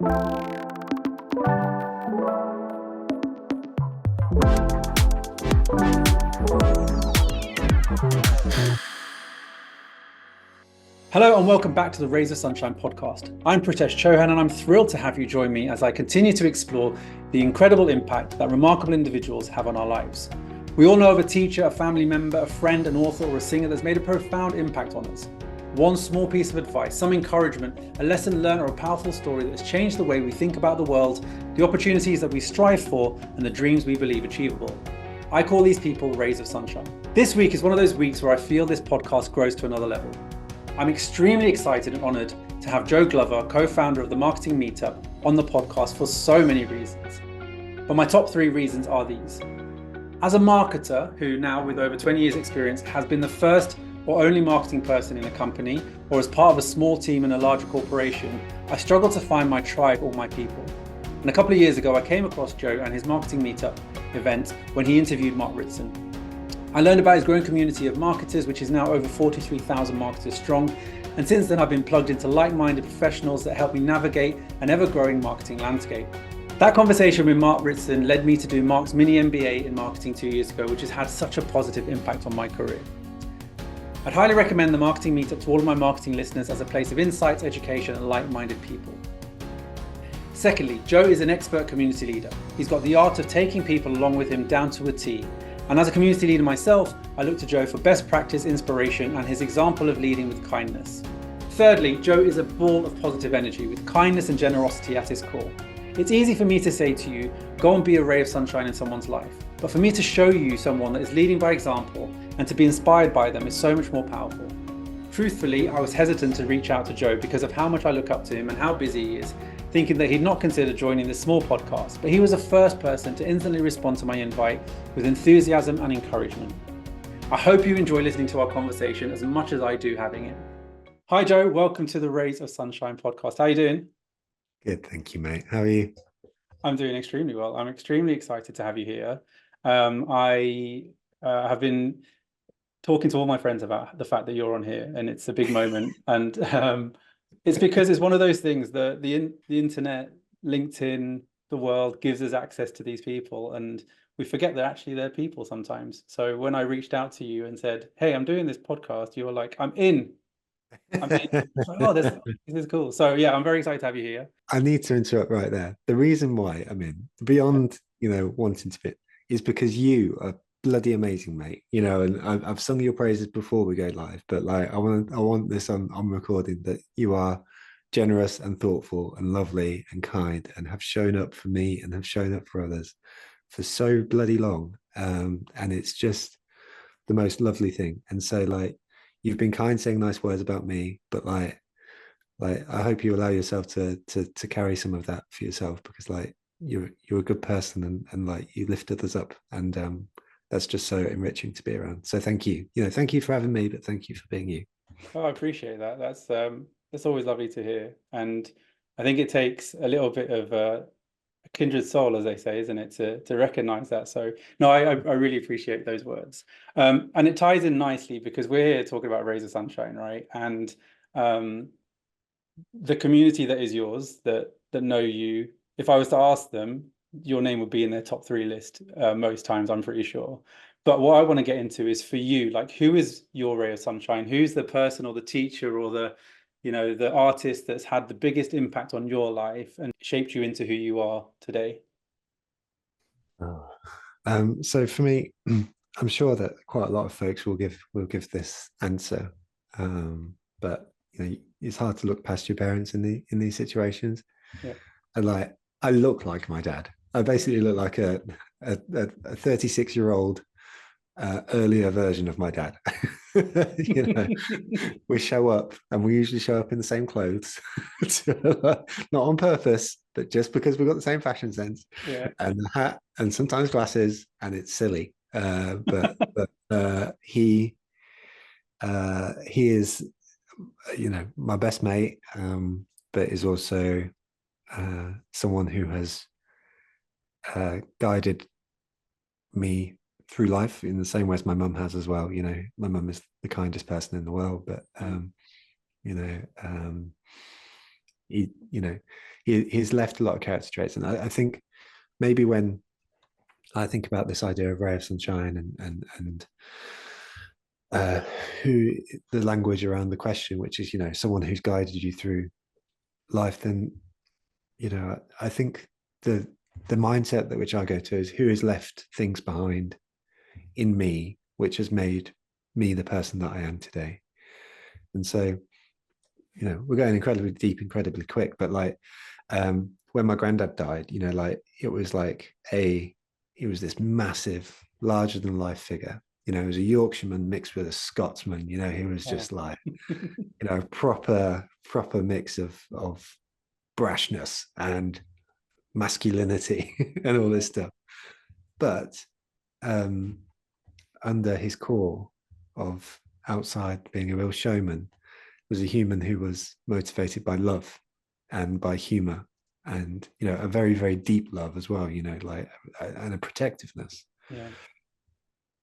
Hello and welcome back to the Rays of Sunshine podcast. I'm Pritesh Chauhan and I'm thrilled to have you join me as I continue to explore the incredible impact that remarkable individuals have on our lives. We all know of a teacher, a family member, a friend, an author or a singer that's made a profound impact on us. One small piece of advice, some encouragement, a lesson learned or a powerful story that has changed the way we think about the world, the opportunities that we strive for and the dreams we believe achievable. I call these people Rays of Sunshine. This week is one of those weeks where I feel this podcast grows to another level. I'm extremely excited and honoured to have Joe Glover, co-founder of the Marketing Meetup, on the podcast for so many reasons. But my top 3 reasons are these. As a marketer who now with over 20 years experience has been the first or only marketing person in a company or as part of a small team in a larger corporation, I struggle to find my tribe or my people. And a couple of years ago, I came across Joe and his Marketing Meetup event when he interviewed Mark Ritson. I learned about his growing community of marketers, which is now over 43,000 marketers strong. And since then, I've been plugged into like-minded professionals that help me navigate an ever-growing marketing landscape. That conversation with Mark Ritson led me to do Mark's mini MBA in marketing 2 years ago, which has had such a positive impact on my career. I'd highly recommend the Marketing Meetup to all of my marketing listeners as a place of insights, education, and like-minded people. Secondly, Joe is an expert community leader. He's got the art of taking people along with him down to a T. And as a community leader myself, I look to Joe for best practice, inspiration, and his example of leading with kindness. Thirdly, Joe is a ball of positive energy with kindness and generosity at his core. It's easy for me to say to you, go and be a ray of sunshine in someone's life. But for me to show you someone that is leading by example and to be inspired by them is so much more powerful. Truthfully, I was hesitant to reach out to Joe because of how much I look up to him and how busy he is, thinking that he'd not consider joining this small podcast, but he was the first person to instantly respond to my invite with enthusiasm and encouragement. I hope you enjoy listening to our conversation as much as I do having it. Hi Joe, welcome to the Rays of Sunshine podcast. How are you doing? Good, thank you, mate. How are you? I'm doing extremely well. I'm extremely excited to have you here. I have been talking to all my friends about the fact that you're on here, and it's a big moment. And it's because it's one of those things that the internet, LinkedIn, the world gives us access to these people, and we forget that actually they're people sometimes. So when I reached out to you and said, "Hey, I'm doing this podcast," you were like, "I'm in." Oh, this is cool. So yeah, I'm very excited to have you here. I need to interrupt right there. The reason why I'm in, beyond wanting to be, is because you are bloody amazing, mate. And I've sung your praises before we go live, but like I want this on recording that you are generous and thoughtful and lovely and kind and have shown up for me and have shown up for others for so bloody long. And it's just the most lovely thing. And so like you've been kind saying nice words about me, but like I hope you allow yourself to carry some of that for yourself, because like you're a good person and like you lift others up, and that's just so enriching to be around. So thank you. Thank you for having me, but thank you for being you. Oh, I appreciate that. That's always lovely to hear. And I think it takes a little bit of a kindred soul, as they say, isn't it, to recognize that. So no, I really appreciate those words. And it ties in nicely because we're here talking about Rays of Sunshine, right? And the community that is yours, that know you, if I was to ask them, your name would be in their top 3 list most times, I'm pretty sure. But what I want to get into is for you, like, who is your ray of sunshine? Who's the person or the teacher or the artist that's had the biggest impact on your life and shaped you into who you are today? So for me, I'm sure that quite a lot of folks will give this answer, but it's hard to look past your parents in these situations. Yeah. And like I look like my dad. I basically look like a 36-year-old earlier version of my dad. We show up, and we usually show up in the same clothes, not on purpose, but just because we've got the same fashion sense. Yeah. And a hat, and sometimes glasses, and it's silly. But he is, my best mate, but is also someone who has guided me through life in the same way as my mum has as well. My mum is the kindest person in the world, but he's left a lot of character traits, and I think maybe when I think about this idea of ray of sunshine and uh, who the language around the question, which is, someone who's guided you through life, then, I think the mindset that which I go to is who has left things behind in me, which has made me the person that I am today. And so, we're going incredibly deep, incredibly quick, but like, when my granddad died, like it was like he was this massive, larger than life figure. He was a Yorkshireman mixed with a Scotsman. He was just like, proper mix of brashness and masculinity and all this stuff. But under his core of outside being a real showman was a human who was motivated by love and by humor and, a very, very deep love as well, like, and a protectiveness. Yeah.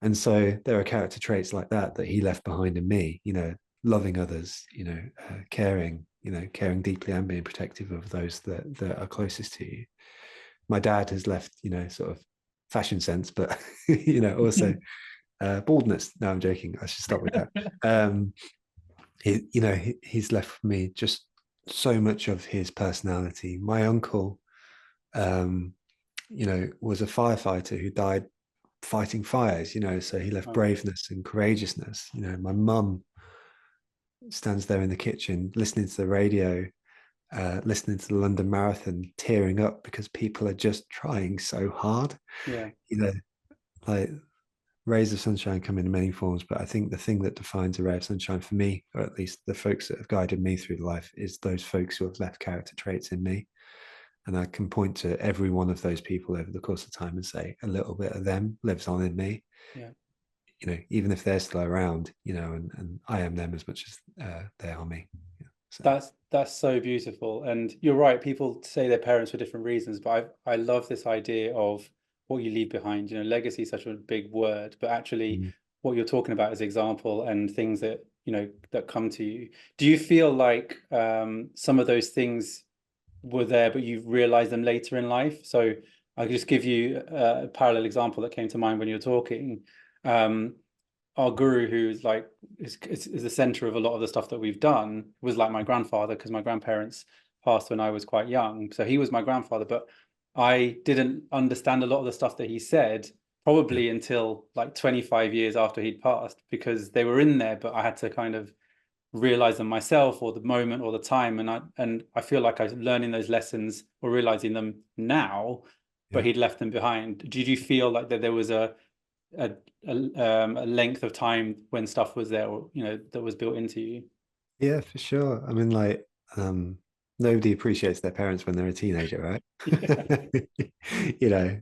And so there are character traits like that he left behind in me, loving others, caring, caring deeply and being protective of those that are closest to you. My dad has left, sort of fashion sense, but, also baldness. No, I'm joking. I should stop with that. He's left me just so much of his personality. My uncle, was a firefighter who died fighting fires, so he left braveness and courageousness. My mum stands there in the kitchen listening to the radio, listening to the London Marathon, tearing up because people are just trying so hard. Yeah. Like rays of sunshine come in many forms, but I think the thing that defines a ray of sunshine for me, or at least the folks that have guided me through life, is those folks who have left character traits in me. And I can point to every one of those people over the course of time and say a little bit of them lives on in me. Yeah. Even if they're still around, and I am them as much as they are me. Yeah, so. That's so beautiful. And you're right. People say their parents for different reasons, but I love this idea of what you leave behind. Legacy is such a big word, but actually what you're talking about is example and things that, that come to you. Do you feel like some of those things were there, but you've realized them later in life? So I'll just give you a parallel example that came to mind when you were talking. Our guru, who's like is the center of a lot of the stuff that we've done, was like my grandfather, because my grandparents passed when I was quite young. So he was my grandfather, but I didn't understand a lot of the stuff that he said probably until like 25 years after he'd passed, because they were in there, but I had to kind of realize them myself, or the moment or the time, and I feel like I'm learning those lessons or realizing them now, but he'd left them behind. Did you feel like that there was a length of time when stuff was there, or that was built into you? Yeah, for sure. I mean, like, nobody appreciates their parents when they're a teenager, right? Yeah.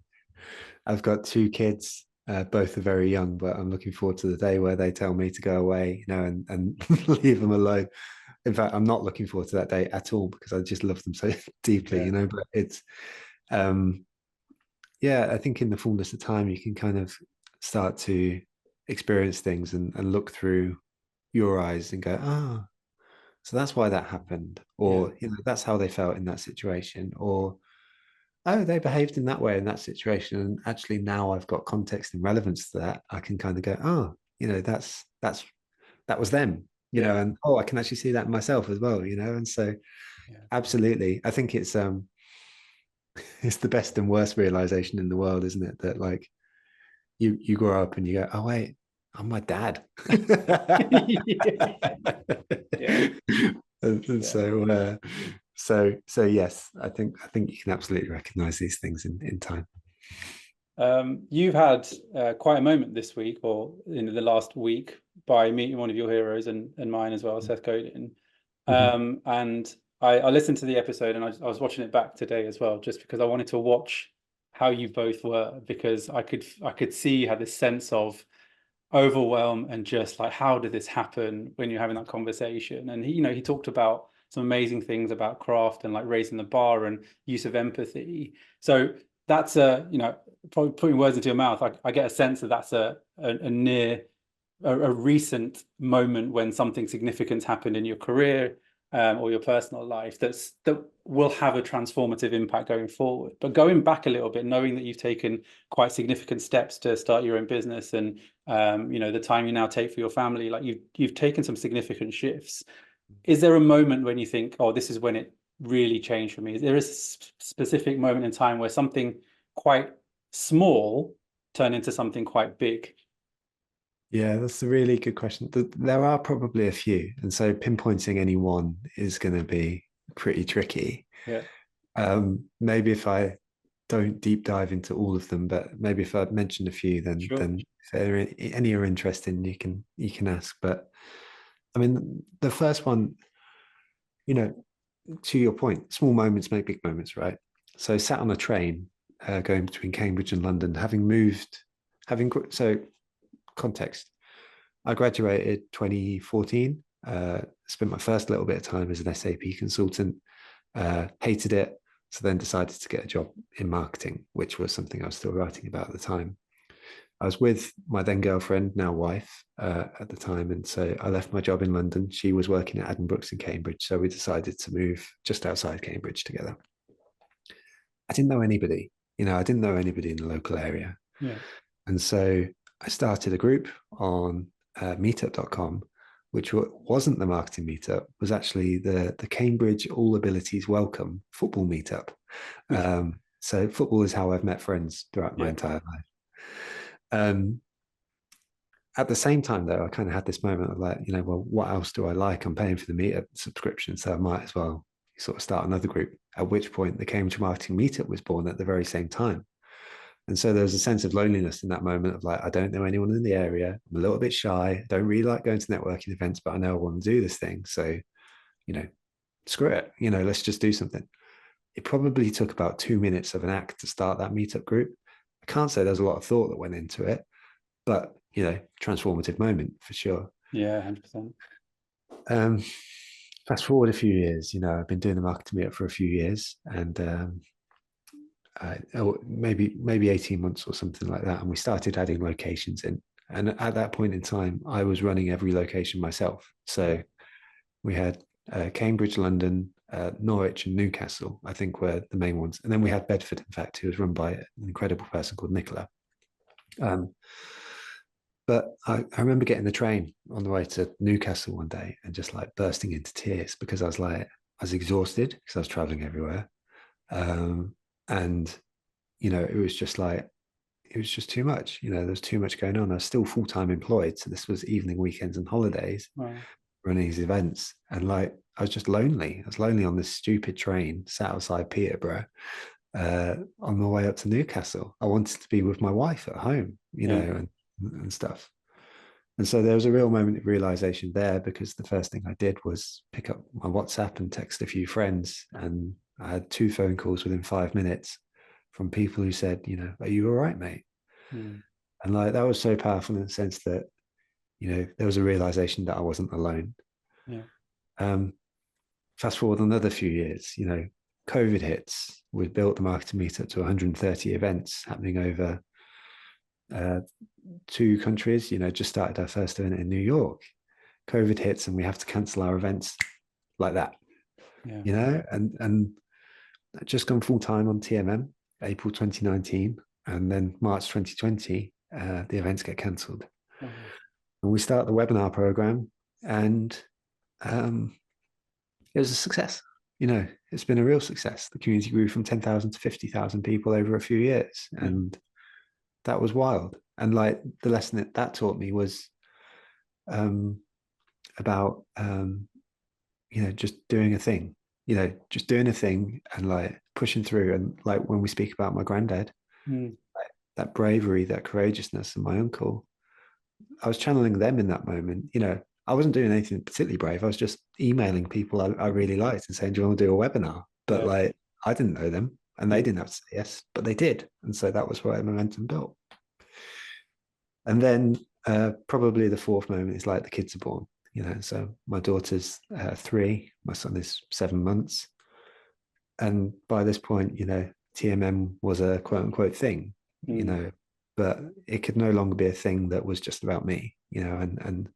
I've got two kids. Both are very young, but I'm looking forward to the day where they tell me to go away, and leave them alone. In fact, I'm not looking forward to that day at all, because I just love them so deeply, but it's, I think in the fullness of time, you can kind of start to experience things and look through your eyes and go, so that's why that happened, or that's how they felt in that situation, or oh, they behaved in that way in that situation, and actually now I've got context and relevance to that. I can kind of go, that was them, and I can actually see that in myself as well, and so absolutely, I think it's it's the best and worst realization in the world, isn't it? That like you grow up and you go, oh wait, I'm my dad. And so yes, I think you can absolutely recognize these things in time. You've had quite a moment this week, or in the last week, by meeting one of your heroes and mine as well, Seth Godin. And I listened to the episode, and I was watching it back today as well, just because I wanted to watch how you both were, because I could see you had this sense of overwhelm and just like, how did this happen, when you're having that conversation. And he talked about some amazing things about craft and like raising the bar and use of empathy. So that's probably putting words into your mouth. I get a sense that that's a recent moment when something significant happened in your career, or your personal life that will have a transformative impact going forward. But going back a little bit, knowing that you've taken quite significant steps to start your own business, and the time you now take for your family, like you've taken some significant shifts. Is there a moment when you think, oh, this is when it really changed for me? Is there a specific moment in time where something quite small turned into something quite big? Yeah, that's a really good question. There are probably a few, and so pinpointing any one is going to be pretty tricky. Yeah. Maybe if I don't deep dive into all of them, but maybe if I'd mentioned a few, then Sure. if any are interesting, you can ask. But I mean, the first one, to your point, small moments make big moments, right? So sat on a train going between Cambridge and London, so context. I graduated 2014, spent my first little bit of time as an SAP consultant, hated it, so then decided to get a job in marketing, which was something I was still writing about at the time. I was with my then girlfriend, now wife, at the time. And so I left my job in London. She was working at Addenbrooke's in Cambridge. So we decided to move just outside Cambridge together. I didn't know anybody, I didn't know anybody in the local area. Yeah. And so I started a group on meetup.com, which wasn't the marketing meetup, was actually the Cambridge All Abilities Welcome football meetup. So football is how I've met friends throughout my entire life. At the same time, though, I kind of had this moment of like, well, what else do I like? I'm paying for the meetup subscription, so I might as well sort of start another group. At which point, the Cambridge Marketing Meetup was born at the very same time. And so there was a sense of loneliness in that moment of like, I don't know anyone in the area. I'm a little bit shy. I don't really like going to networking events, but I know I want to do this thing. So, screw it. Let's just do something. It probably took about 2 minutes of an act to start that meetup group. I can't say there's a lot of thought that went into it, but transformative moment for sure. Yeah, 100%. Fast forward a few years, I've been doing the marketing meetup for a few years, and maybe 18 months or something like that. And we started adding locations in. And at that point in time, I was running every location myself. So we had Cambridge, London, Norwich, and Newcastle, I think were the main ones. And then we had Bedford, in fact, who was run by an incredible person called Nicola. But I remember getting the train on the way to Newcastle one day and just like bursting into tears because I was exhausted because I was traveling everywhere. And, it was just too much. There was too much going on. I was still full-time employed. So this was evening, weekends, and holidays, running these events. And like, I was just lonely. I was lonely on this stupid train sat outside Peterborough on my way up to Newcastle. I wanted to be with my wife at home, and stuff. And so there was a real moment of realization there, because the first thing I did was pick up my WhatsApp and text a few friends. And I had 2 phone calls within 5 minutes from people who said, are you all right, mate? And like, that was so powerful in the sense that, there was a realization that I wasn't alone. Fast forward another few years, COVID hits. We built the Marketing Meetup to 130 events happening over 2 countries. Just started our first event in New York. COVID hits and we have to cancel our events like that. And just gone full time on TMM April 2019, and then March 2020 the events get cancelled. And we start the webinar program, and it was a success. It's been a real success. The community grew from 10,000 to 50,000 people over a few years, and that was wild. And like, the lesson that taught me was about just doing a thing, just doing a thing and like pushing through. And like, when we speak about my granddad, like, that bravery, that courageousness, and my uncle, I was channeling them in that moment. I wasn't doing anything particularly brave. I was just emailing people I really liked and saying, do you want to do a webinar? But like, I didn't know them, and they didn't have to say yes, but they did. And so that was where momentum built. And then probably the fourth moment is like, the kids are born. So my daughter's 3, my son is 7 months. And by this point, TMM was a quote unquote thing, but it could no longer be a thing that was just about me, and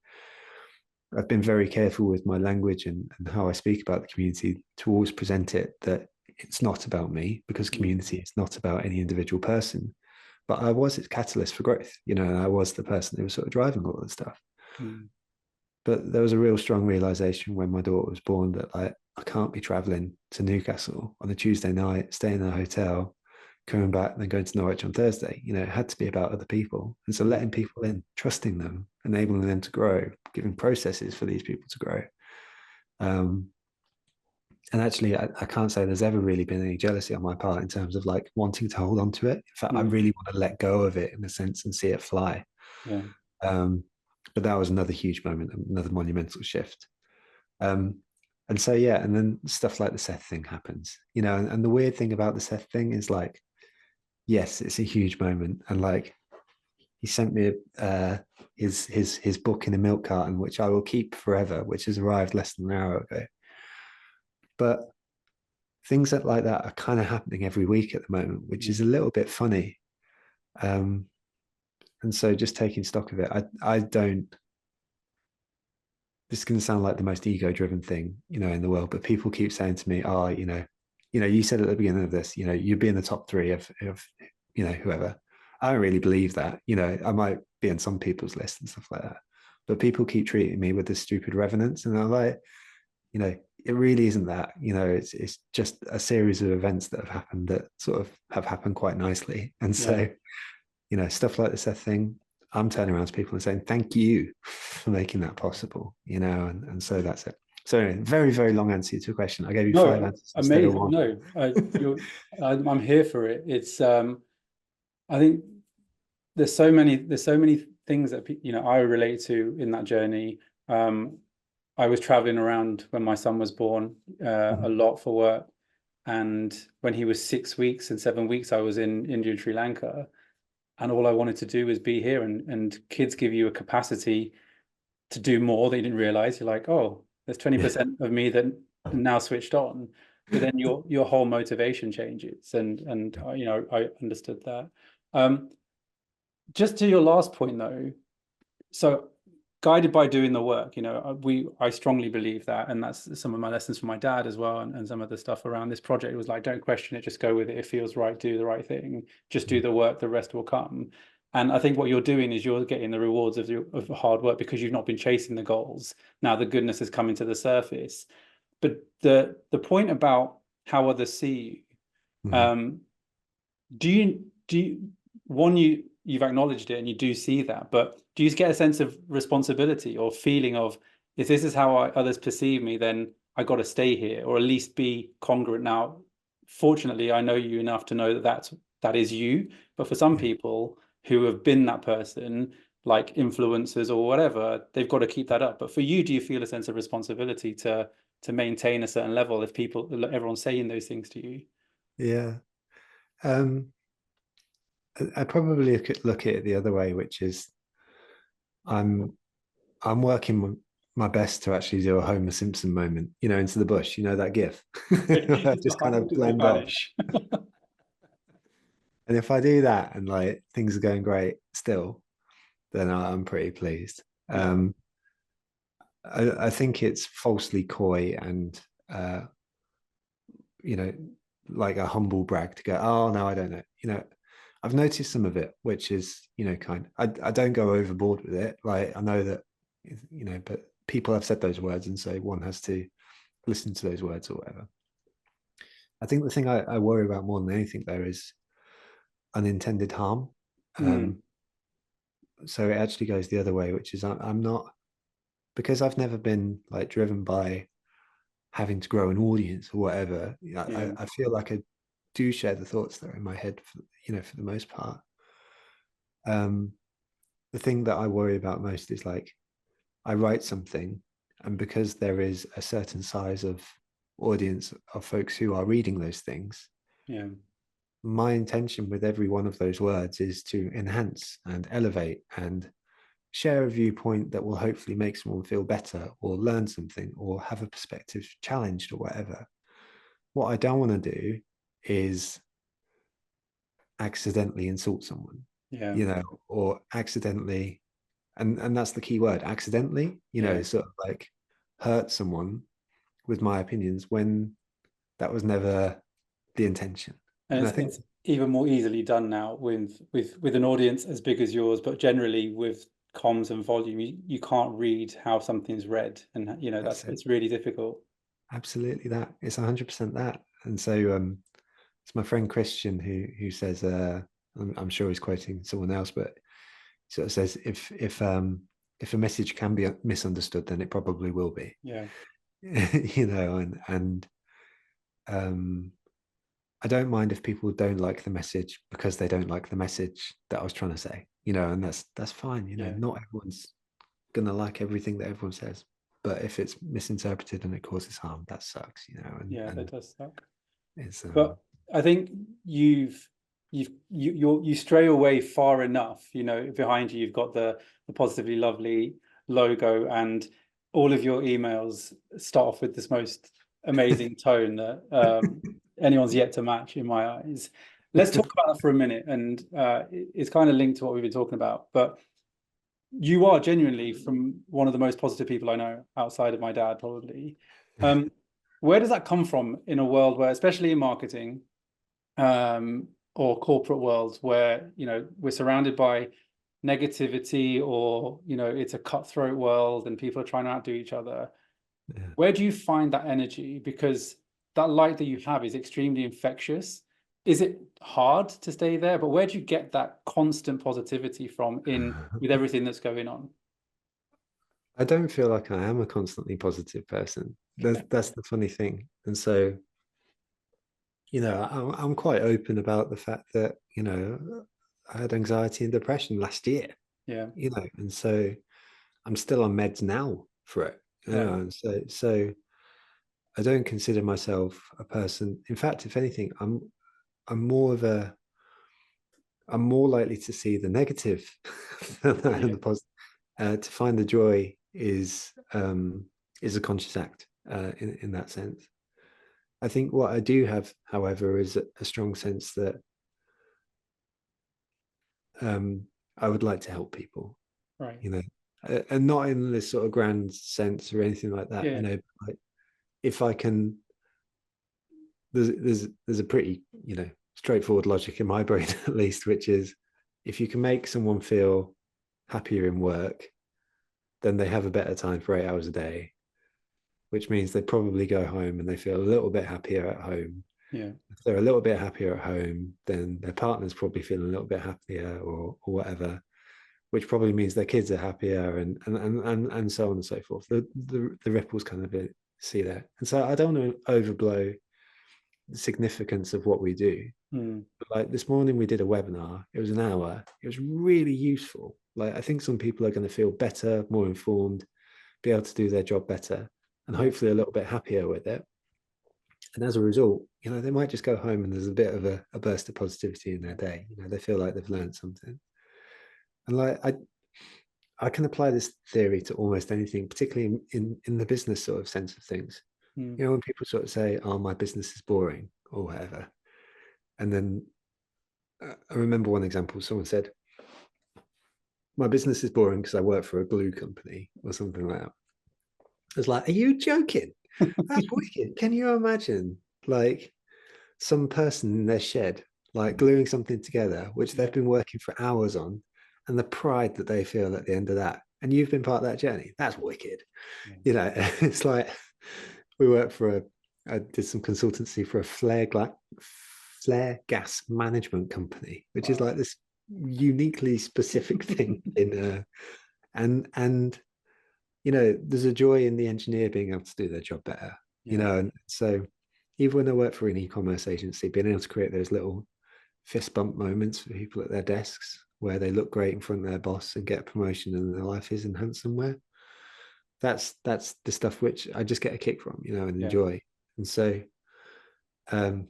I've been very careful with my language and how I speak about the community to always present it that it's not about me, because Mm, community is not about any individual person. But I was its catalyst for growth, you know, and I was the person who was sort of driving all of the stuff. mm, But there was a real strong realization when my daughter was born that like I can't be traveling to Newcastle on a Tuesday night, staying in a hotel, coming back, and then going to Norwich on Thursday. You know, it had to be about other people. And so mm, letting people in, trusting them, enabling them to grow, giving processes for these people to grow. Um, and actually, I can't say there's ever really been any jealousy on my part in terms of like wanting to hold on to it. In fact, I mm, really want to let go of it in a sense and see it fly. yeah, Um, but that was another huge moment, another monumental shift. Um, and so, yeah, and then stuff like the Seth thing happens, you know, and the weird thing about the Seth thing is like, yes, it's a huge moment. And like, he sent me his book in a milk carton, which I will keep forever, which has arrived less than an hour ago. But things like that are kind of happening every week at the moment, which is mm, a little bit funny. Um, and so just taking stock of it, I don't, this is going to sound like the most ego-driven thing, you know, in the world, but people keep saying to me, "Oh, you said at the beginning of this, you know, you'd be in the top three of you know, whoever." I don't really believe that. You know, I might be in some people's list and stuff like that, but people keep treating me with this stupid reverence, and I'm like, you know, it really isn't that. You know, it's just a series of events that have happened that sort of have happened quite nicely, and yeah. so you know, stuff like the Seth thing, I'm turning around to people and saying, thank you for making that possible, you know, and so that's it. So anyway, very, very long answer to a question. I gave you 5 No, answers instead of amazing. one. No, I'm here for it. It's I think there's so many things that I relate to in that journey. Um, I was traveling around when my son was born a Mhm. lot for work, and when he was 6 weeks and 7 weeks, I was in India and Sri Lanka, and all I wanted to do was be here. And kids give you a capacity to do more that you didn't realize. You're like, oh, there's Yeah. 20% of me that now switched on, but then your whole motivation changes, and I understood that. Um, just to your last point though, so guided by doing the work, I strongly believe that, and that's some of my lessons from my dad as well, and some of the stuff around this project was like, don't question it, just go with it. It feels right, do the right thing, just do the work, the rest will come. And I think what you're doing is you're getting the rewards of hard work because you've not been chasing the goals. Now the goodness is coming to the surface. But the point about how others see you, Mhm. do you one, you've acknowledged it and you do see that, but do you get a sense of responsibility or feeling of, if this is how others perceive me, then I got to stay here or at least be congruent? Now fortunately I know you enough to know that is you, but for some Yeah. people who have been that person, like influencers or whatever, they've got to keep that up. But for you, do you feel a sense of responsibility to maintain a certain level if everyone's saying those things to you? Yeah. Um, I probably look at it the other way, which is I'm I'm working my best to actually do a Homer Simpson moment, you know, into the bush, you know, that gif. I just kind of Does it blend off. vanish? And if I do that and like things are going great still, then I'm pretty pleased. Yeah, I think it's falsely coy and uh, you know, like a humble brag to go, oh no, I don't know. You know, I've noticed some of it, which is, you know, I don't go overboard with it. Like I know that, you know, but people have said those words, and so one has to listen to those words or whatever. I think the thing I worry about more than anything though is unintended harm. mm, Um, so it actually goes the other way, which is I'm not, because I've never been like driven by having to grow an audience or whatever. yeah, I feel like I do share the thoughts that are in my head, for, you know, for the most part. Um, the thing that I worry about most is like I write something, and because there is a certain size of audience of folks who are reading those things, yeah, my intention with every one of those words is to enhance and elevate and share a viewpoint that will hopefully make someone feel better or learn something or have a perspective challenged or whatever. What I don't want to do is accidentally insult someone, yeah, you know, or accidentally. and that's the key word, accidentally, Yeah. sort of like hurt someone with my opinions when that was never the intention. And And it's I think it's even more easily done now with an audience as big as yours, but generally with comms and volume, you can't read how something's read, and that's it. it's really difficult. Absolutely that. It's 100% that. And so it's my friend Christian who says I'm sure he's quoting someone else, but he sort of says if a message can be misunderstood, then it probably will be. Yeah. And um I don't mind if people don't like the message because they don't like the message that I was trying to say, and that's fine. Yeah. Not everyone's gonna like everything that everyone says. But if it's misinterpreted and it causes harm, that sucks, Yeah, that and does suck. it's But I think you stray away far enough. Behind you, you've got the Positively Lovely logo, and all of your emails start off with this most amazing tone that anyone's yet to match in my eyes. Let's talk about that for a minute, and it's kind of linked to what we've been talking about. But you are genuinely from one of the most positive people I know outside of my dad, probably. Um, where does that come from in a world where, especially in marketing, or corporate worlds where we're surrounded by negativity, or it's a cutthroat world and people are trying to outdo each other? yeah. Where do you find that energy? Because that light that you have is extremely infectious. Is it hard to stay there? But where do you get that constant positivity from in with everything that's going on? I don't feel like I am a constantly positive person. That's the funny thing. And so, I'm quite open about the fact that, I had anxiety and depression last year, Yeah. and so I'm still on meds now for it. Right. And so I don't consider myself a person. In fact, if anything, I'm more of a I'm more likely to see the negative than Yeah. the positive. To find the joy is a conscious act in that sense. I think what I do have, however, is a strong sense that I would like to help people, Right. and not in this sort of grand sense or anything like that. Yeah. Like if I can, there's a pretty straightforward logic in my brain at least, which is if you can make someone feel happier in work, then they have a better time for 8 hours a day, which means they probably go home and they feel a little bit happier at home. Yeah. If they're a little bit happier at home, then their partner's probably feeling a little bit happier or whatever, which probably means their kids are happier and so on and so forth. The ripples kind of see there. And so I don't want to overblow the significance of what we do. Mm. But like this morning we did a webinar. It was an hour. It was really useful. Like I think some people are going to feel better, more informed, be able to do their job better, and Yeah. hopefully a little bit happier with it. And as a result, they might just go home and there's a bit of a burst of positivity in their day. They feel like they've learned something. And like I can apply this theory to almost anything, particularly in the business sort of sense of things. Mm. When people sort of say, "Oh, my business is boring" or whatever, and then I remember one example. Someone said, "My business is boring because I work for a glue company" or something like that. I was like, "Are you joking? That's wicked. Can you imagine like some person in their shed, like gluing something together, which Yeah. they've been working for hours on, and the pride that they feel at the end of that. And you've been part of that journey. That's wicked." Yeah. It's like we worked I did some consultancy for a flare gas management company, which is Wow. like this uniquely specific thing and there's a joy in the engineer being able to do their job better, Yeah. and so even when I work for an e-commerce agency, being able to create those little fist bump moments for people at their desks where they look great in front of their boss and get a promotion and their life is enhanced somewhere. That's the stuff which I just get a kick from, and Yeah. enjoy. And so, um,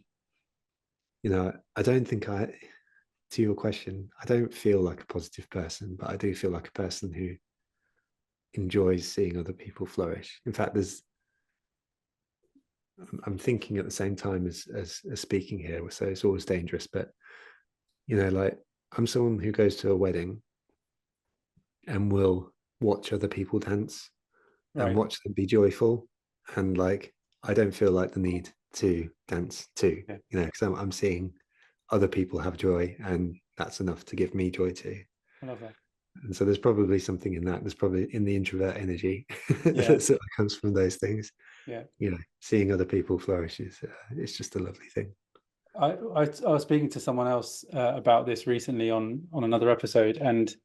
I don't think to your question, I don't feel like a positive person, but I do feel like a person who enjoys seeing other people flourish. In fact, I'm thinking at the same time as speaking here, so it's always dangerous. But like I'm someone who goes to a wedding and will watch other people dance and Right. watch them be joyful. And like, I don't feel like the need to dance too, Yeah. because I'm seeing other people have joy, and that's enough to give me joy too. I love that. And so there's probably something in that. There's probably in the introvert energy Yeah. that sort of comes from those things. Yeah. Seeing other people flourish is it's just a lovely thing. I was speaking to someone else about this recently on another episode, and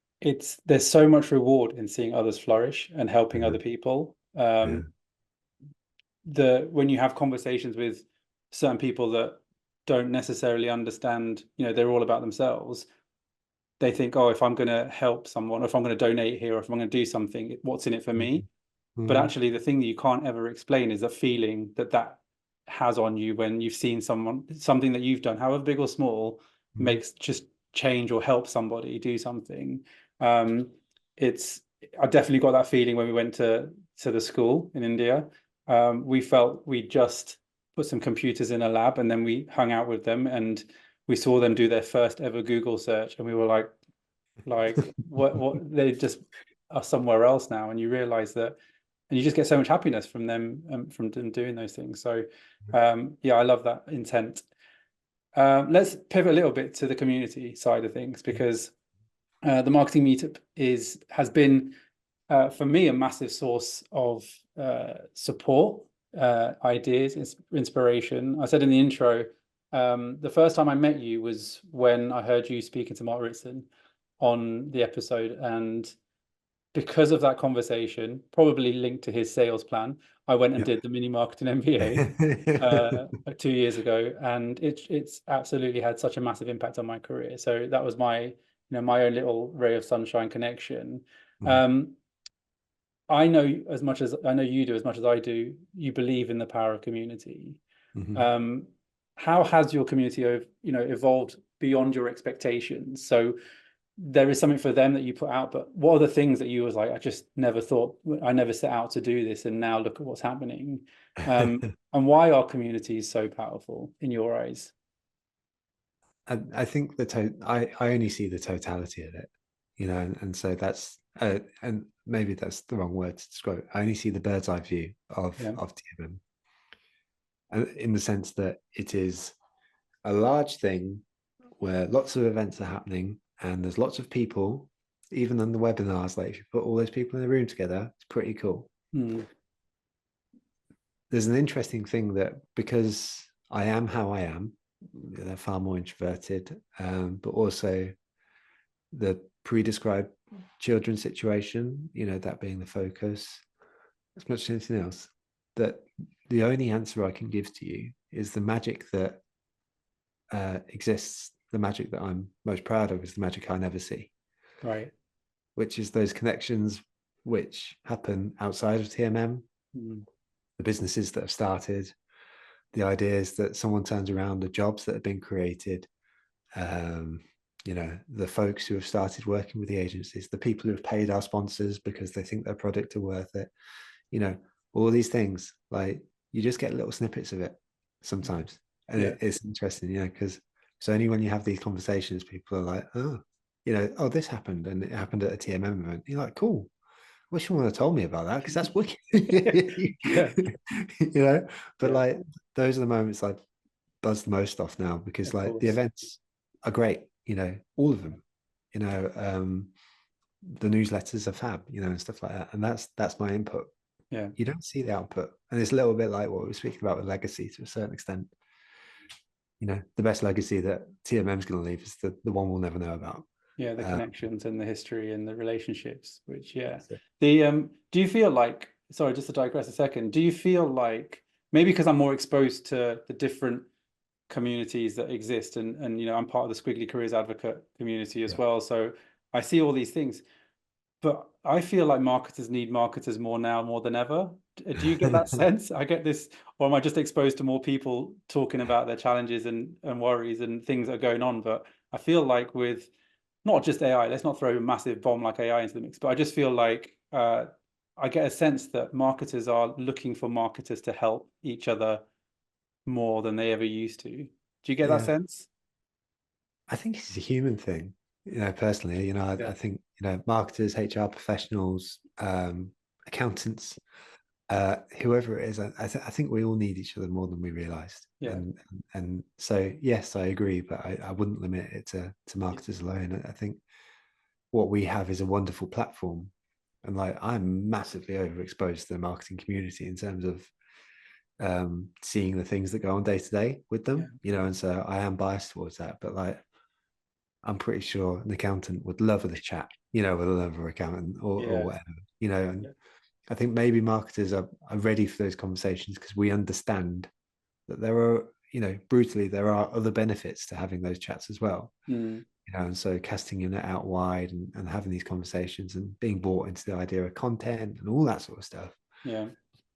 there's so much reward in seeing others flourish and helping Yeah, other people. yeah. When you have conversations with certain people that don't necessarily understand, they're all about themselves. They think, oh, if I'm going to help someone, or if I'm going to donate here, or if I'm going to do something, what's in it for me? But Mm-hmm. actually, the thing that you can't ever explain is the feeling that has on you when you've seen something that you've done, however big or small, Mm-hmm. makes just change or help somebody do something. Um, it's I definitely got that feeling when we went to the school in India. We felt we just put some computers in a lab, and then we hung out with them, and we saw them do their first ever Google search, and we were like what they just are somewhere else now, and you realize that, and you just get so much happiness from them doing those things. So yeah, I love that intent. Let's pivot a little bit to the community side of things, because the marketing meetup has been for me a massive source of support, ideas, inspiration. I said in the intro, the first time I met you was when I heard you speaking to Mark Ritson on the episode, and because of that conversation, probably linked to his sales plan, I went and Yeah. did the mini marketing MBA uh, 2 years ago, and it's absolutely had such a massive impact on my career. So that was my own little ray of sunshine connection. Mhm. Um, I know as much as I know you do, as much as I do, you believe in the power of community. Mhm. Um, how has your community evolved beyond your expectations? So there is something for them that you put out, but what are the things that you was like, I just never thought, I never set out to do this, and now look at what's happening. And why are communities so powerful in your eyes? I think I only see the totality of it, and so that's and maybe that's the wrong word to describe it. I only see the bird's eye view Yeah. of TMM, and in the sense that it is a large thing where lots of events are happening and there's lots of people, even on the webinars. Like if you put all those people in a room together, it's pretty cool. Mm, There's an interesting thing that because I am how I am, they're far more introverted, but also the pre-described children situation, that being the focus, as much as anything else, that the only answer I can give to you is the magic that exists. The magic that I'm most proud of is the magic I never see, right. which is those connections which happen outside of TMM, Mm, the businesses that have started, the ideas that someone turns around, the jobs that have been created, um, the folks who have started working with the agencies, the people who have paid our sponsors because they think their product are worth it, you know, all these things, like you just get little snippets of it sometimes. And yeah. it's interesting, because it's only when you have these conversations, people are like, oh, oh, this happened and it happened at a TMM event. You're like, cool. Wish someone had told me about that because that's wicked. Yeah. But Yeah. like those are the moments I buzz the most off now because Of like the course. events are great, all of them, you know, um, the newsletters are fab, and stuff like that. And that's my input. Yeah. You don't see the output. And it's a little bit like what we were speaking about with legacy to a certain extent. The best legacy that TMM is going to leave is the one we'll never know about. Yeah, the Um, connections and the history and the relationships, which, yeah. so, Do you feel like, sorry, just to digress a second, do you feel like, maybe because I'm more exposed to the different communities that exist, and I'm part of the Squiggly Careers Advocate community as yeah. well, so I see all these things, but I feel like marketers need marketers more now more than ever. Do you get that sense? I get this, or am I just exposed to more people talking about their challenges and worries and things that are going on? But I feel like with not just AI, let's not throw a massive bomb like AI into the mix, but I just feel like I get a sense that marketers are looking for marketers to help each other more than they ever used to. Do you get that Yeah. sense? I think it's a human thing. personally, Yeah, I think, marketers, HR professionals, accountants, whoever it is, I think we all need each other more than we realized. yeah, And so, yes, I agree, but I wouldn't limit it to marketers alone. I think what we have is a wonderful platform. And like, I'm massively overexposed to the marketing community in terms of seeing the things that go on day to day with yeah, them, and so I am biased towards that. But like, I'm pretty sure an accountant would love the chat, with another accountant or yeah, whatever, and yeah, I think maybe marketers are ready for those conversations because we understand that there are, brutally, there are other benefits to having those chats as well. mm, And so casting your net out wide and having these conversations and being bought into the idea of content and all that sort of stuff yeah,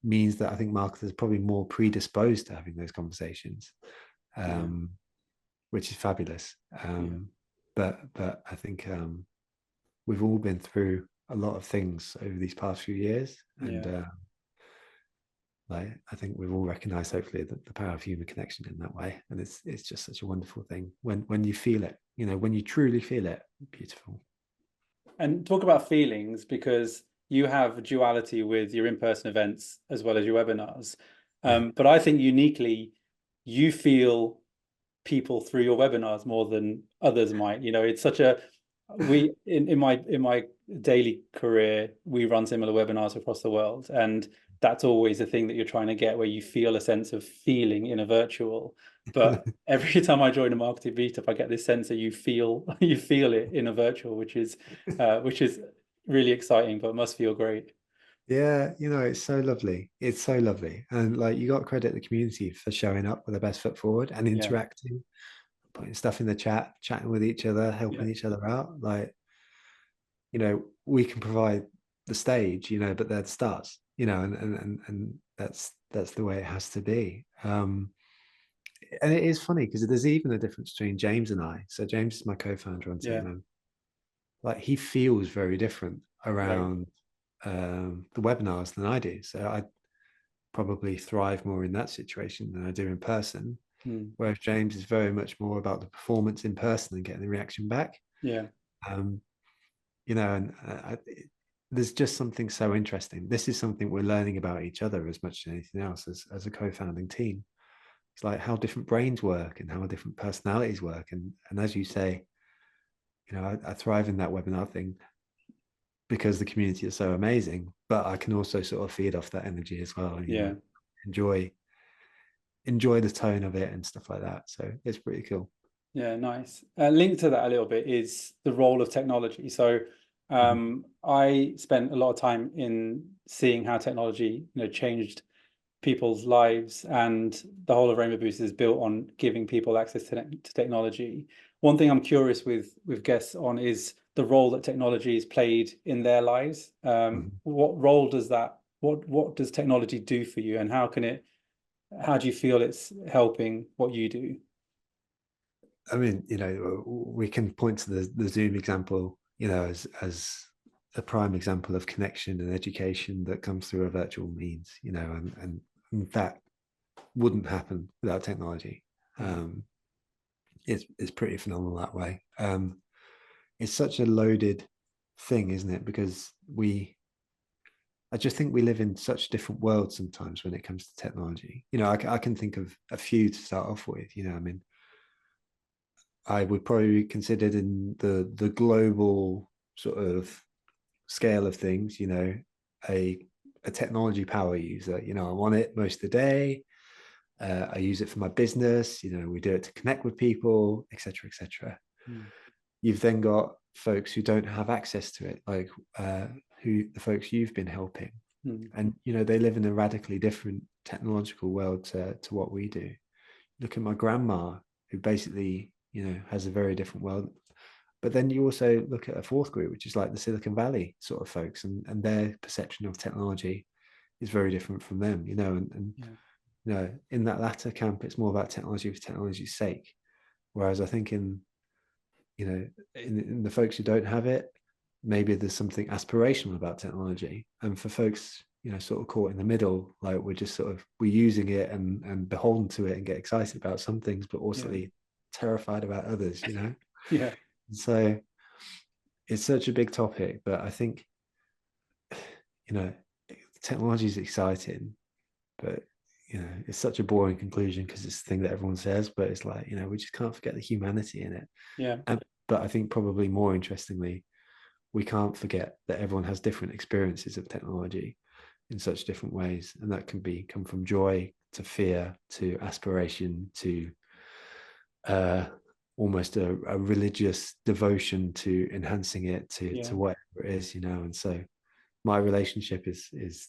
means that I think marketers are probably more predisposed to having those conversations, yeah, um, which is fabulous. yeah, But I think we've all been through a lot of things over these past few years, and yeah. like, I think we've all recognized, hopefully, that the power of human connection in that way, and it's just such a wonderful thing when you feel it, when you truly feel it. Beautiful. And talk about feelings, because you have duality with your in-person events as well as your webinars. Yeah. But I think uniquely, you feel people through your webinars more than others might. It's such a we in my daily career, we run similar webinars across the world, and that's always a thing that you're trying to get, where you feel a sense of feeling in a virtual. But every time I join a marketing meetup, I get this sense that you feel it in a virtual, which is really exciting, but must feel great. Yeah, it's so lovely. It's so lovely. And like, you got to credit the community for showing up with their best foot forward and Yeah, interacting, putting stuff in the chat, chatting with each other, yeah, helping each other out. Like, we can provide the stage, but they're the stars, and that's the way it has to be. And it is funny because there's even a difference between James and I. So James is my co-founder on yeah. team, and like, he feels very different Right. around the webinars than I do. So I probably thrive more in that situation than I do in person. Mm, Whereas James is very much more about the performance in person and getting the reaction back. yeah, Um, and there's just something so interesting. This is something we're learning about each other as much as anything else as a co-founding team. It's like how different brains work and how different personalities work. And as you say, I thrive in that webinar thing because the community is so amazing, but I can also sort of feed off that energy as well, yeah. enjoy enjoy the tone of it and stuff like that. So it's pretty cool. Yeah, nice. Linked to that a little bit is the role of technology. So Mhm. I spent a lot of time in seeing how technology, changed people's lives, and the whole of Rainbow Boost is built on giving people access to technology. One thing I'm curious with guests on is the role that technology has played in their lives. Mhm. What role does that? What does technology do for you, and how do you feel it's helping what you do? I mean, we can point to the Zoom example, as a prime example of connection and education that comes through a virtual means, and that wouldn't happen without technology. Yeah, Um, it's pretty phenomenal that way. It's such a loaded thing, isn't it? Because I just think we live in such different worlds sometimes when it comes to technology. I can think of a few to start off with. I mean, I would probably be considered in the global sort of scale of things, a technology power user. I'm on it most of the day. I use it for my business. We do it to connect with people, etc., etc. mm, You've then got folks who don't have access to it, like who the folks you've been helping, mm, and they live in a radically different technological world to what we do. Look at my grandma, who basically has a very different world. But then you also look at a fourth group, which is like the Silicon Valley sort of folks, and their perception of technology is very different from them. And yeah, in that latter camp, it's more about technology for technology's sake. Whereas I think in the folks who don't have it, maybe there's something aspirational about technology. And for folks, sort of caught in the middle, like we're using it and beholden to it and get excited about some things, but also yeah, terrified about others. yeah, So it's such a big topic, but I think, you know, technology is exciting, but it's such a boring conclusion because it's the thing that everyone says, but it's like, we just can't forget the humanity in it. Yeah. But I think probably more interestingly, we can't forget that everyone has different experiences of technology in such different ways. And that can come from joy to fear to aspiration to almost a religious devotion to enhancing it to Yeah. whatever it is, and so my relationship is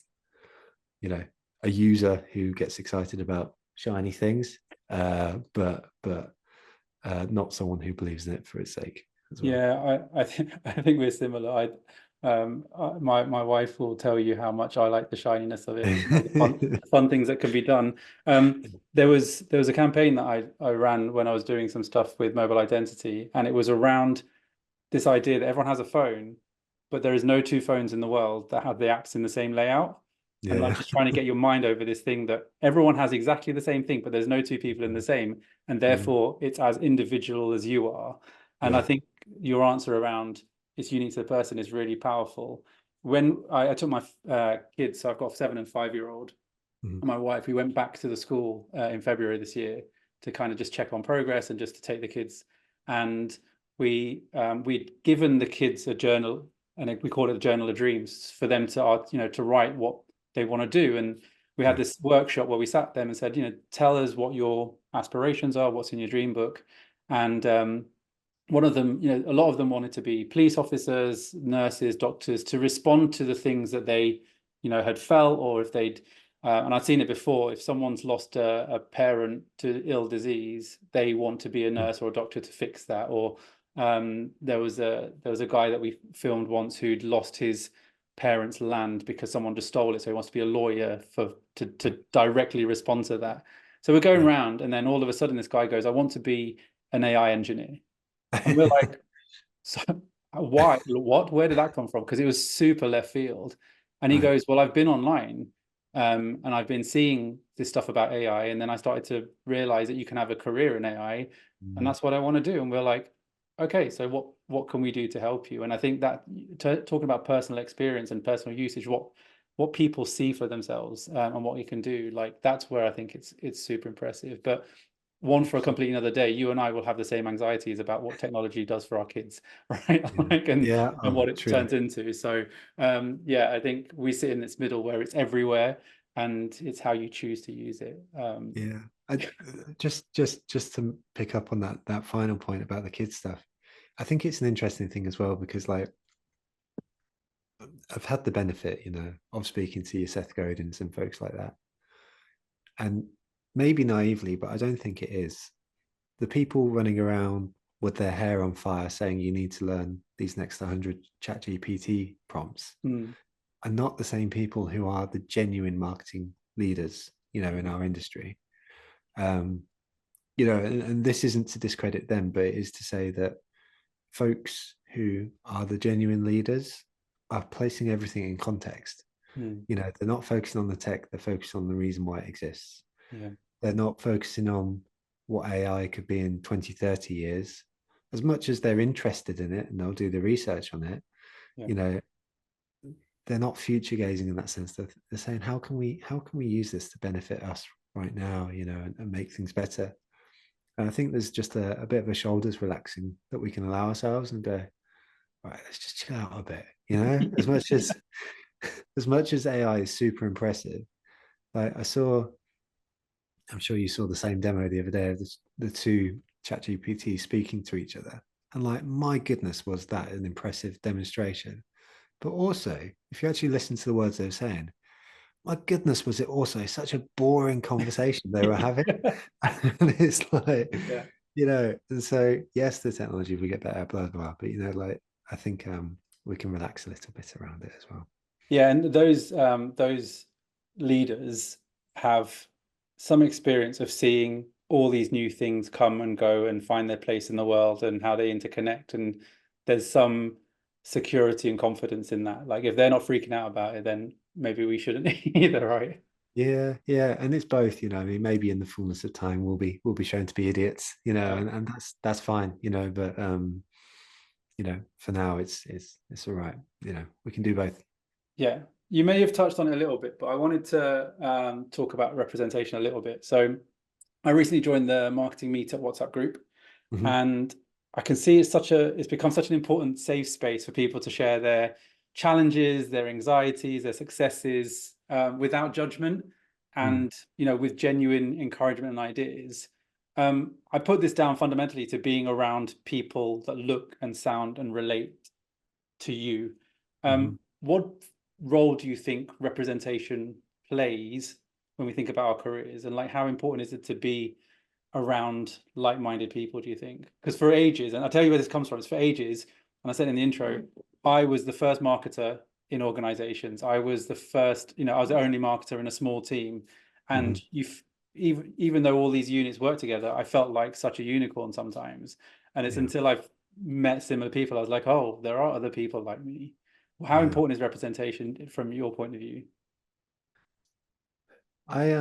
a user who gets excited about shiny things, but not someone who believes in it for its sake as well. Yeah, I think we're similar. My wife will tell you how much I like the shininess of it, the fun things that can be done. There was a campaign that I ran when I was doing some stuff with mobile identity, and it was around this idea that everyone has a phone, but there is no two phones in the world that have the apps in the same layout. And like Yeah. just trying to get your mind over this thing that everyone has exactly the same thing, but there's no two people in the same, and therefore it's as individual as you are. And I Yeah. think your answer around it's unique to the person is really powerful. When I took my kids, so I've got a 7 and 5 year old, Mhm. and my wife, we went back to the school in February this year to kind of just check on progress and just to take the kids. And we'd given the kids a journal, and we call it the Journal of Dreams, for them to write what they want to do. And we had Yeah. this workshop where we sat them and said, tell us what your aspirations are, what's in your dream book. And one of them, a lot of them wanted to be police officers, nurses, doctors, to respond to the things that they, had felt, or if they'd, and I'd seen it before, if someone's lost a parent to ill disease, they want to be a nurse or a doctor to fix that. Or there was a guy that we filmed once who'd lost his parents' land because someone just stole it, so he wants to be a lawyer to directly respond to that. So we're going Yeah. around, and then all of a sudden, this guy goes, "I want to be an AI engineer." And we're like, so why? What? Where did that come from? Because it was super left field. And he Right. goes, well, I've been online, and I've been seeing this stuff about AI. And then I started to realize that you can have a career in AI, and Mm. that's what I want to do. And we're like, okay, so what can we do to help you? And I think that talking about personal experience and personal usage, what people see for themselves, and what you can do, like that's where I think it's super impressive. But one for a completely another day, you and I will have the same anxieties about what technology does for our kids, right? Yeah. Like, and Yeah. and Oh, what it true. turns into. So yeah, I think we sit in this middle where it's everywhere, and it's how you choose to use it. Yeah. Just to pick up on that final point about the kids stuff, I think it's an interesting thing as well because like I've had the benefit, of speaking to your Seth Godins and folks like that, and maybe naively, but I don't think it is. The people running around with their hair on fire saying you need to learn these next 100 chat GPT prompts mm, are not the same people who are the genuine marketing leaders, in our industry. Um, and this isn't to discredit them, but it is to say that folks who are the genuine leaders are placing everything in context. mm, They're not focusing on the tech, they're focusing on the reason why it exists. yeah, They're not focusing on what AI could be in 20, 30 years. As much as they're interested in it and they'll do the research on it, yeah, you know, they're not future gazing in that sense. They're saying, how can we use this to benefit us right now, and make things better? And I think there's just a bit of a shoulders relaxing that we can allow ourselves and go, right, let's just chill out a bit, as much as as much as AI is super impressive. Like I'm sure you saw the same demo the other day of the two ChatGPT speaking to each other. And like, my goodness, was that an impressive demonstration. But also, if you actually listen to the words they were saying, my goodness, was it also such a boring conversation they were having? And it's like, yeah. and so yes, the technology will get better, blah, blah, blah. But like I think we can relax a little bit around it as well. Yeah, and those leaders have some experience of seeing all these new things come and go and find their place in the world and how they interconnect. And there's some security and confidence in that. Like if they're not freaking out about it, then maybe we shouldn't either, right? Yeah, yeah, and it's both. I mean, maybe in the fullness of time, we'll be shown to be idiots, Yeah. and that's fine, But for now it's all right. We can do both. Yeah, you may have touched on it a little bit, but I wanted to talk about representation a little bit. So I recently joined the Marketing Meetup WhatsApp group, Mm-hmm. and I can see it's become such an important safe space for people to share their challenges, their anxieties, their successes, without judgment, and with genuine encouragement and ideas. I put this down fundamentally to being around people that look and sound and relate to you. Mm-hmm. What role do you think representation plays when we think about our careers, and like how important is it to be around like-minded people, do you think? Because for ages, and I'll tell you where this comes from, it's for ages, and I said in the intro, I was the first marketer in organizations. I was the first, I was the only marketer in a small team. Mm-hmm. And even though all these units work together, I felt like such a unicorn sometimes. And it's Yeah. until I've met similar people, I was like, oh, there are other people like me. How Yeah. important is representation from your point of view? I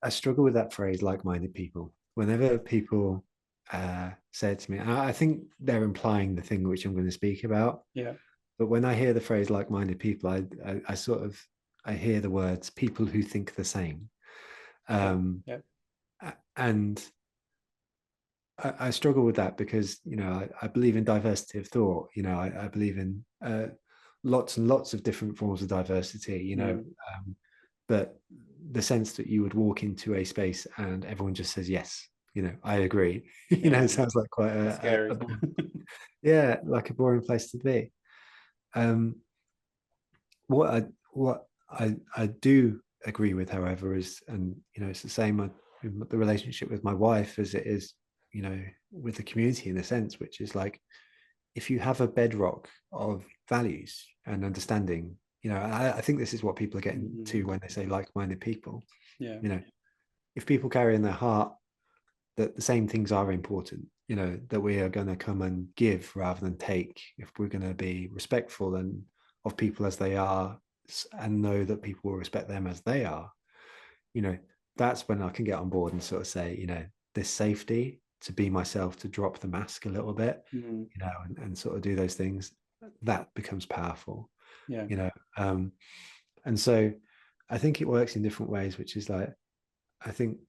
I struggle with that phrase, like-minded people. Whenever people say it to me, and I think they're implying the thing which I'm going to speak about. Yeah. But when I hear the phrase like-minded people, I sort of I hear the words people who think the same. Okay. Um, Yeah. and I struggle with that because I believe in diversity of thought. I believe in lots and lots of different forms of diversity. Mm. But the sense that you would walk into a space and everyone just says yes, I agree. It Yeah. sounds like quite That's scary. yeah, like a boring place to be. Um, what I do agree with, however, is, and it's the same in the relationship with my wife as it is, with the community in a sense, which is like, if you have a bedrock of values and understanding, I think this is what people are getting to when they say like-minded people. Yeah. If people carry in their heart that the same things are important, that we are going to come and give rather than take, if we're going to be respectful and of people as they are, and know that people will respect them as they are, you know, that's when I can get on board and sort of say, this safety to be myself, to drop the mask a little bit, Mm. and sort of do those things, that becomes powerful, Yeah. you know. And so I think it works in different ways, which is like, I think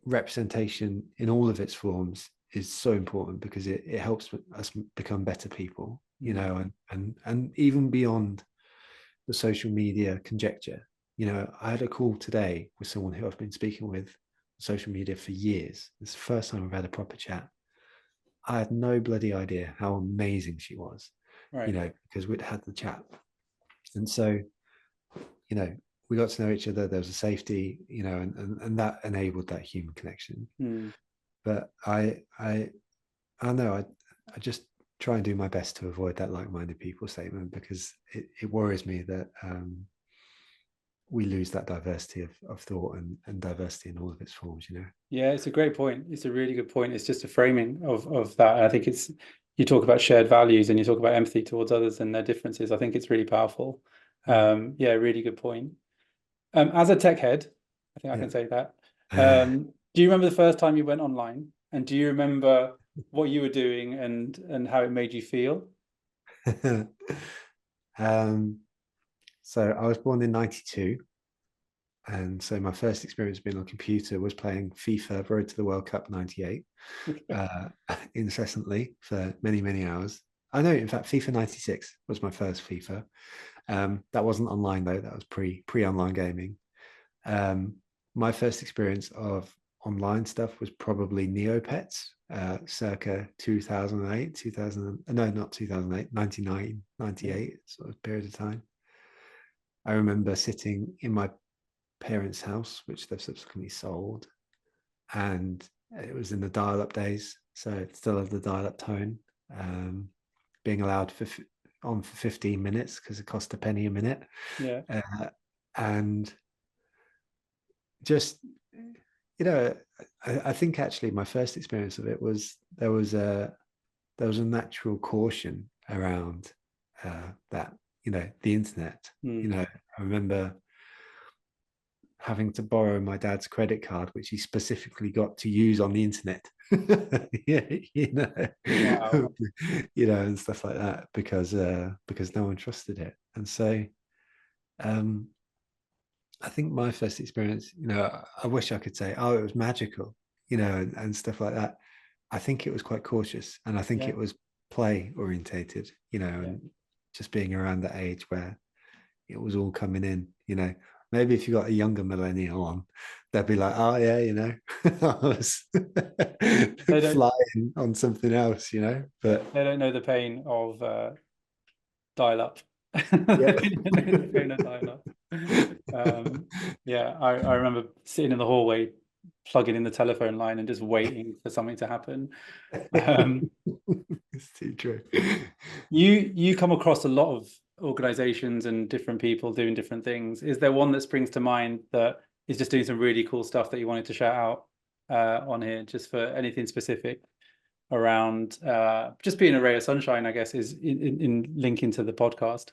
representation in all of its forms is so important because it helps us become better people, and even beyond the social media conjecture. I had a call today with someone who I've been speaking with on social media for years. It's the first time I've had a proper chat. I had no bloody idea how amazing she was, Right. because we'd had the chat. And so, you know, we got to know each other. There was a safety, and that enabled that human connection. Mm. But I don't know. I just try and do my best to avoid that like-minded people statement because it worries me that we lose that diversity of thought and diversity in all of its forms. Yeah, it's a great point. It's a really good point. It's just a framing of that. And I think you talk about shared values and you talk about empathy towards others and their differences. I think it's really powerful. Yeah, really good point. As a tech head, I think I can say that. Yeah. Do you remember the first time you went online? And do you remember what you were doing and how it made you feel? um, so I was born in 92. And so my first experience being on a computer was playing FIFA Road to the World Cup 98 incessantly for many, many hours. I know, in fact, FIFA 96 was my first FIFA. That wasn't online though, that was pre-online gaming. My first experience of online stuff was probably Neopets, circa 2008, 2000, no, not 2008, 99, Yeah. 98, sort of period of time. I remember sitting in my parents' house, which they've subsequently sold, and it was in the dial-up days, so it still had the dial-up tone. Being allowed on for 15 minutes because it cost a penny a minute, Yeah. and just I think actually my first experience of it was there was a natural caution around that, the internet. Mm. I remember having to borrow my dad's credit card, which he specifically got to use on the internet. Yeah, Wow. and stuff like that because no one trusted it. And so um I think my first experience, I wish I could say, oh, it was magical, and stuff like that. I think it was quite cautious, and I think Yeah. it was play orientated, Yeah. and just being around that age where it was all coming in. Maybe if you got a younger millennial on, they'd be like, oh yeah, I was They don't. flying on something else. Yeah. But They don't know the pain of dial up. yeah. They don't know the pain of dial up. Yeah, I remember sitting in the hallway, plugging in the telephone line and just waiting for something to happen. Um, It's too true. you come across a lot of organizations and different people doing different things. Is there one that springs to mind that is just doing some really cool stuff that you wanted to shout out on here, just for anything specific around just being a ray of sunshine, I guess, is in linking to the podcast.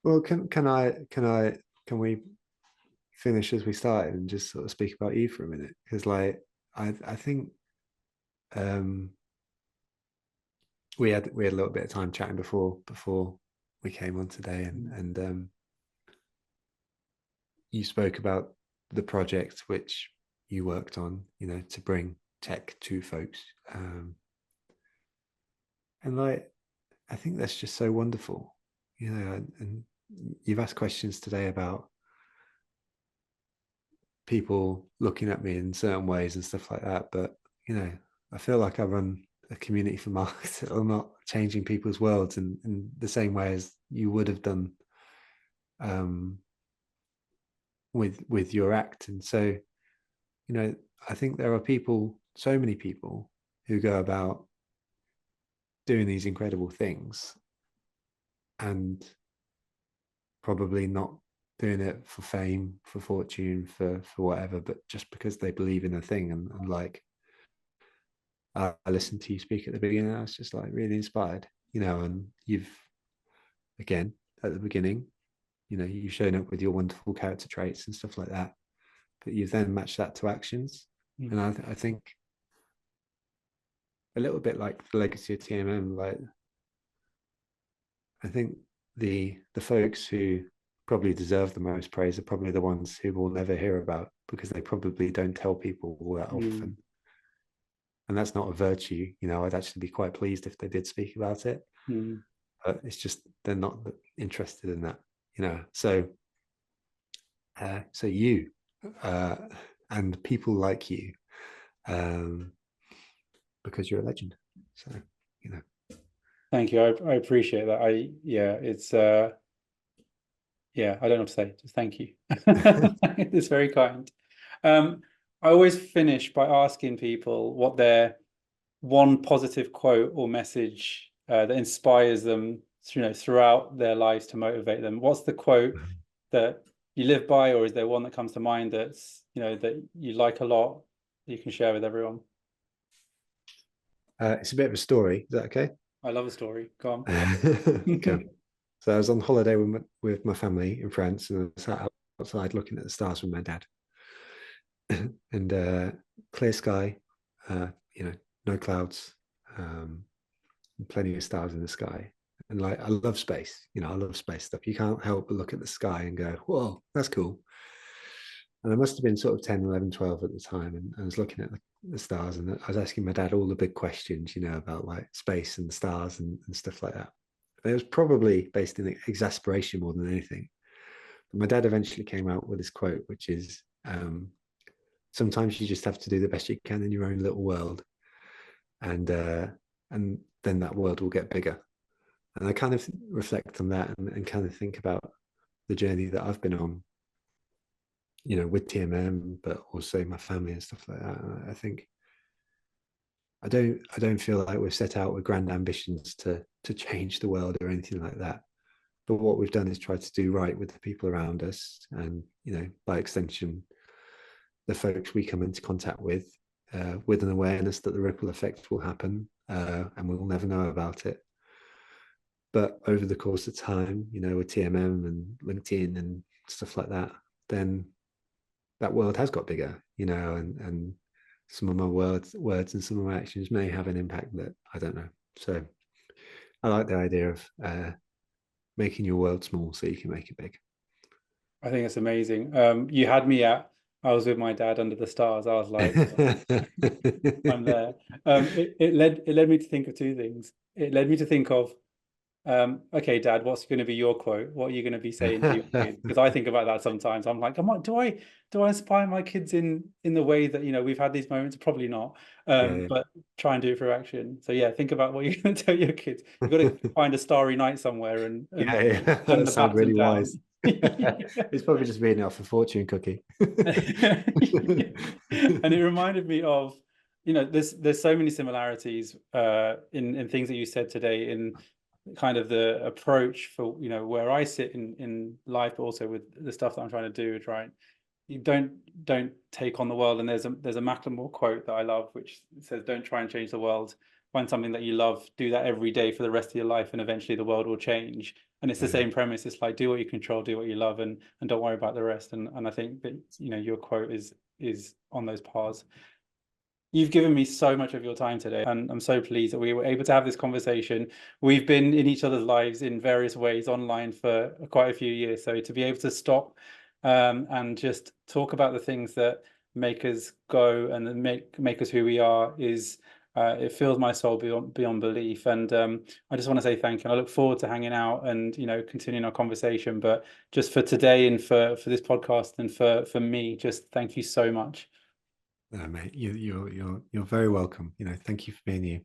Well, can we finish as we started and just sort of speak about you for a minute? Because like I think um we had a little bit of time chatting before we came on today, and you spoke about the project which you worked on, to bring tech to folks, and like I think that's just so wonderful, and you've asked questions today about people looking at me in certain ways and stuff like that. But I feel like I run a community for marketers. I'm not changing people's worlds in the same way as you would have done um, with your act. And so, I think there are people, so many people, who go about doing these incredible things and probably not doing it for fame, for fortune, for whatever, but just because they believe in a thing. And like I listened to you speak at the beginning, I was just like really inspired, and you've, again, at the beginning, you've shown up with your wonderful character traits and stuff like that, but you've then matched that to actions. Mm. And I think a little bit like the legacy of TMM, like I think the folks who probably deserve the most praise are probably the ones who we'll never hear about because they probably don't tell people all that Mm. often. And that's not a virtue. I'd actually be quite pleased if they did speak about it. Mm. But it's just they're not interested in that. So you uh, and people like you, um, because you're a legend. So you know. Thank you. I appreciate that. Yeah, it's yeah, I don't know what to say. Just thank you. It's very kind. Um, I always finish by asking people what their one positive quote or message that inspires them, throughout their lives to motivate them. What's the quote that you live by, or is there one that comes to mind that's, that you like a lot that you can share with everyone? It's a bit of a story. Is that okay? I love a story. Go Okay. on. So I was on holiday with my family in France, and I sat outside looking at the stars with my dad. And clear sky, uh, no clouds, um, plenty of stars in the sky. And like, I love space. I love space stuff. You can't help but look at the sky and go, "Whoa, that's cool." And I must have been sort of 10, 11, 12 at the time. And I was looking at the stars, and I was asking my dad all the big questions, about like space and the stars and stuff like that. And it was probably based in exasperation more than anything. But my dad eventually came out with this quote, which is, sometimes you just have to do the best you can in your own little world, and then that world will get bigger. And I kind of reflect on that and kind of think about the journey that I've been on, with TMM, but also my family and stuff like that. And I think I don't feel like we've set out with grand ambitions to change the world or anything like that. But what we've done is try to do right with the people around us, and by extension, the folks we come into contact with an awareness that the ripple effect will happen, and we will never know about it. But over the course of time, with TMM and LinkedIn and stuff like that, then that world has got bigger, and some of my words and some of my actions may have an impact that I don't know. So I like the idea of making your world small so you can make it big. I think it's amazing. You had me at, I was with my dad under the stars. I was like, I'm there. It led me to think of two things. It led me to think of, okay, Dad, what's going to be your quote? What are you going to be saying to your kids? Because I think about that sometimes. I'm like, do I inspire my kids in the way that, we've had these moments? Probably not. Yeah. But try and do it through action. So yeah, think about what you're going to tell your kids. You've got to find a starry night somewhere and Yeah, turn that the sounds baton really down. wise. It's probably just reading off a fortune cookie. And it reminded me of, there's so many similarities in things that you said today, in kind of the approach for, where I sit in life, but also with the stuff that I'm trying to do. Is right. You don't take on the world. And there's a Macklemore quote that I love, which says, "Don't try and change the world. Find something that you love. Do that every day for the rest of your life, and eventually the world will change." And it's the same premise. It's like, do what you control, do what you love, and don't worry about the rest. And I think that, your quote is on those paths. You've given me so much of your time today, and I'm so pleased that we were able to have this conversation. We've been in each other's lives in various ways online for quite a few years. So to be able to stop and just talk about the things that make us go and make us who we are is it fills my soul beyond belief. And I just want to say thank you. And I look forward to hanging out and continuing our conversation. But just for today and for this podcast and for me, just thank you so much. No, mate, you're very welcome. Thank you for being you.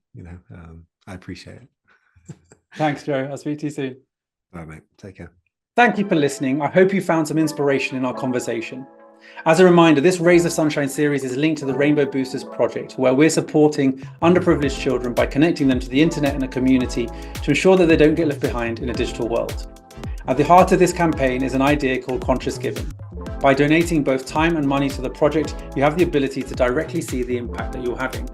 I appreciate it. Thanks, Joe. I'll speak to you soon. All right, mate. Take care. Thank you for listening. I hope you found some inspiration in our conversation. As a reminder, this Raise the Sunshine series is linked to the Rainbow Boosters project, where we're supporting underprivileged children by connecting them to the internet and a community to ensure that they don't get left behind in a digital world. At the heart of this campaign is an idea called conscious giving. By donating both time and money to the project, you have the ability to directly see the impact that you're having.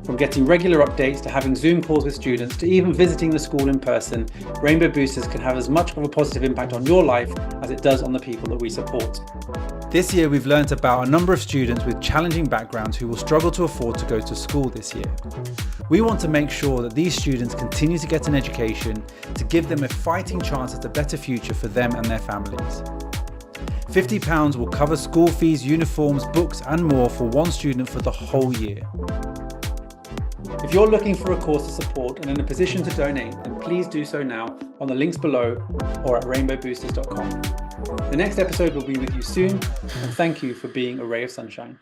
From getting regular updates to having Zoom calls with students to even visiting the school in person, Rainbow Boosters can have as much of a positive impact on your life as it does on the people that we support. This year we've learnt about a number of students with challenging backgrounds who will struggle to afford to go to school this year. We want to make sure that these students continue to get an education to give them a fighting chance at a better future for them and their families. £50 will cover school fees, uniforms, books and more for one student for the whole year. If you're looking for a cause to support and in a position to donate, then please do so now on the links below or at rainbowboosters.com. The next episode will be with you soon, and thank you for being a ray of sunshine.